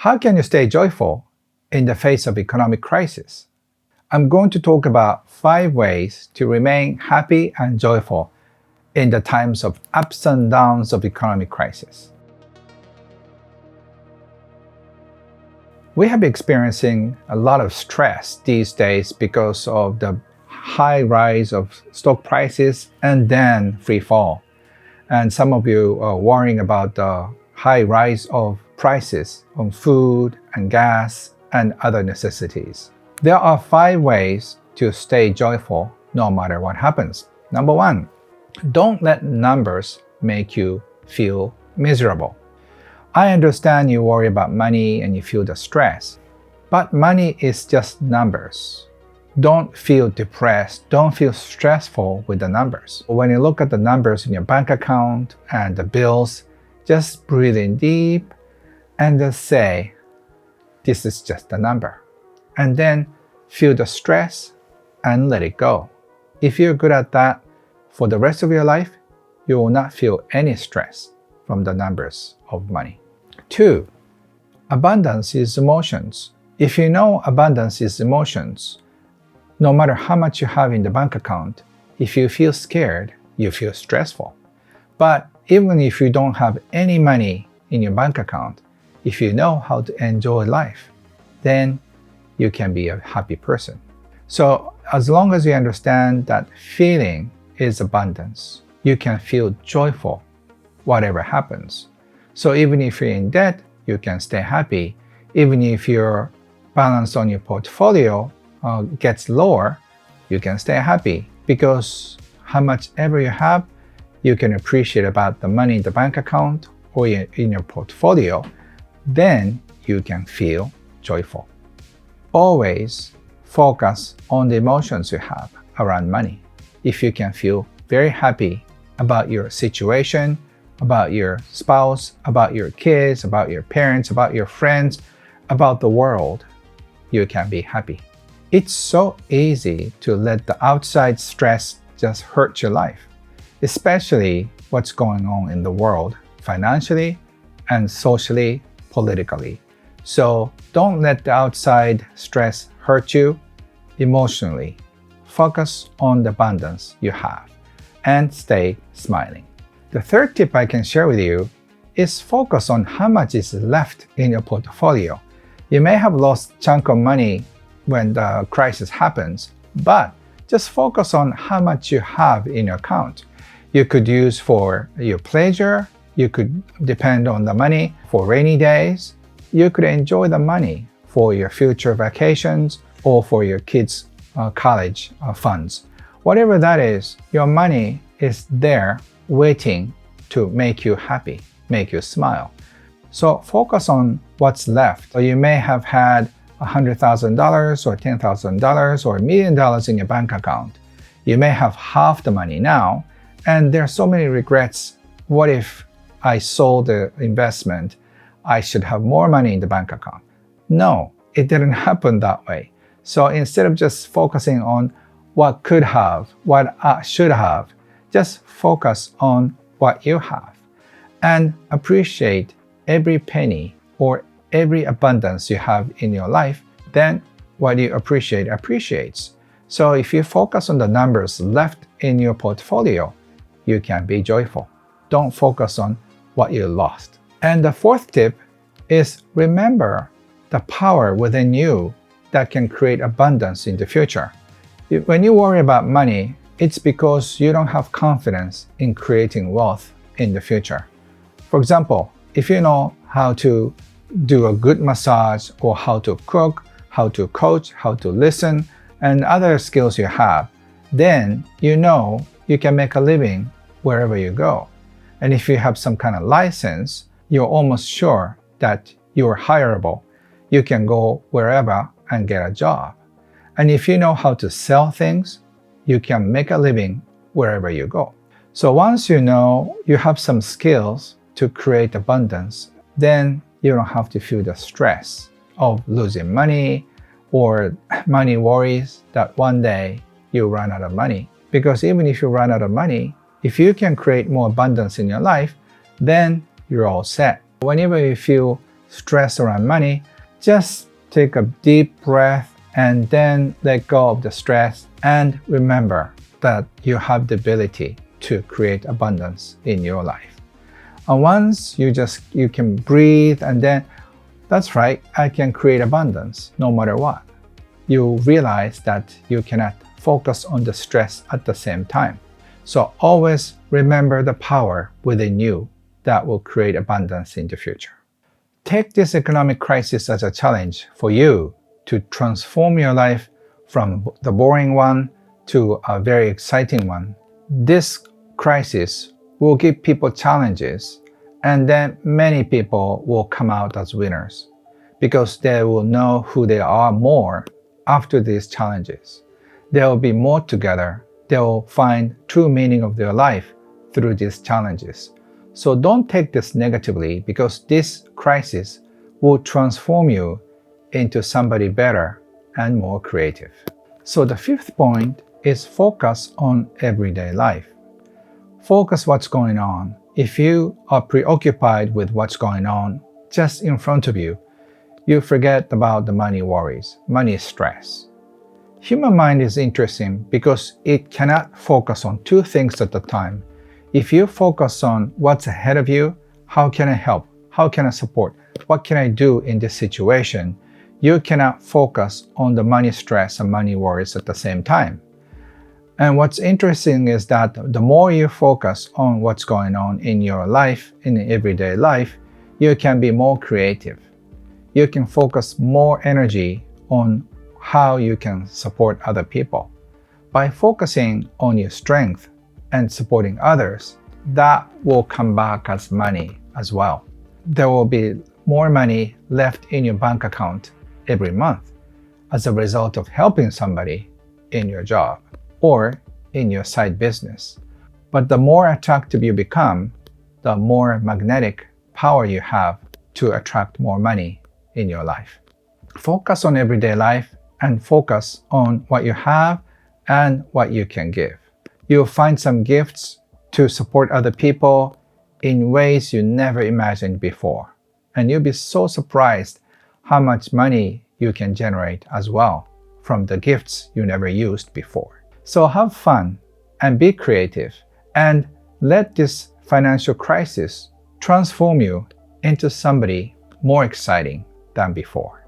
How can you stay joyful in the face of economic crisis? I'm going to talk about 5 ways to remain happy and joyful in the times of ups and downs of economic crisis. We have been experiencing a lot of stress these days because of the high rise of stock prices and then free fall. And some of you are worrying about the high rise of prices on food and gas and other necessities. There are 5 ways to stay joyful no matter what happens. Number 1, don't let numbers make you feel miserable. I understand you worry about money and you feel the stress, but money is just numbers. Don't feel depressed, don't feel stressful with the numbers. When you look at the numbers in your bank account and the bills, just breathe in deep and just say, this is just a number. And then feel the stress and let it go. If you're good at that, for the rest of your life, you will not feel any stress from the numbers of money. 2, abundance is emotions. If you know abundance is emotions, no matter how much you have in the bank account, if you feel scared, you feel stressful. But even if you don't have any money in your bank account, if you know how to enjoy life, then you can be a happy person. So as long as you understand that feeling is abundance, you can feel joyful whatever happens. So even if you're in debt, you can stay happy. Even if your balance on your portfolio gets lower, you can stay happy, because how much ever you have, you can appreciate about the money in the bank account or in your portfolio, then you can feel joyful. Always focus on the emotions you have around money. If you can feel very happy about your situation, about your spouse, about your kids, about your parents, about your friends, about the world, you can be happy. It's so easy to let the outside stress just hurt your life, especially what's going on in the world financially and socially, politically. So don't let the outside stress hurt you emotionally. Focus on the abundance you have and stay smiling. The 3rd tip I can share with you is focus on how much is left in your portfolio. You may have lost a chunk of money when the crisis happens, but just focus on how much you have in your account. You could use for your pleasure, you could depend on the money for rainy days, you could enjoy the money for your future vacations or for your kids' college funds. Whatever that is, your money is there waiting to make you happy, make you smile. So focus on what's left. So you may have had $100,000 or $10,000 or $1 million in your bank account. You may have half the money now, and there are so many regrets. What if I sold the investment? I should have more money in the bank account. No, it didn't happen that way. So instead of just focusing on what could have, what I should have, just focus on what you have and appreciate every penny or every abundance you have in your life. Then what you appreciate appreciates. So if you focus on the numbers left in your portfolio, you can be joyful. Don't focus on what you lost. And the 4th tip is remember the power within you that can create abundance in the future. When you worry about money, it's because you don't have confidence in creating wealth in the future. For example, if you know how to do a good massage or how to cook, how to coach, how to listen, and other skills you have, then you know you can make a living wherever you go. And if you have some kind of license, you're almost sure that you're hireable. You can go wherever and get a job. And if you know how to sell things, you can make a living wherever you go. So once you know you have some skills to create abundance, then you don't have to feel the stress of losing money or money worries that one day you run out of money. Because even if you run out of money, if you can create more abundance in your life, then you're all set. Whenever you feel stress around money, just take a deep breath and then let go of the stress and remember that you have the ability to create abundance in your life. And once you can breathe and then, that's right, I can create abundance no matter what. You realize that you cannot focus on the stress at the same time. So always remember the power within you that will create abundance in the future. Take this economic crisis as a challenge for you to transform your life from the boring one to a very exciting one. This crisis will give people challenges, and then many people will come out as winners because they will know who they are more after these challenges. They will be more together. They will find true meaning of their life through these challenges. So don't take this negatively, because this crisis will transform you into somebody better and more creative. So the fifth point is focus on everyday life. Focus what's going on. If you are preoccupied with what's going on just in front of you, you forget about the money worries, money stress. Human mind is interesting because it cannot focus on two things at a time. If you focus on what's ahead of you, how can I help? How can I support? What can I do in this situation? You cannot focus on the money stress and money worries at the same time. And what's interesting is that the more you focus on what's going on in your life, in everyday life, you can be more creative. You can focus more energy on how you can support other people. By focusing on your strength and supporting others, that will come back as money as well. There will be more money left in your bank account every month as a result of helping somebody in your job or in your side business. But the more attractive you become, the more magnetic power you have to attract more money in your life. Focus on everyday life and focus on what you have and what you can give. You'll find some gifts to support other people in ways you never imagined before. And you'll be so surprised how much money you can generate as well from the gifts you never used before. So have fun and be creative and let this financial crisis transform you into somebody more exciting than before.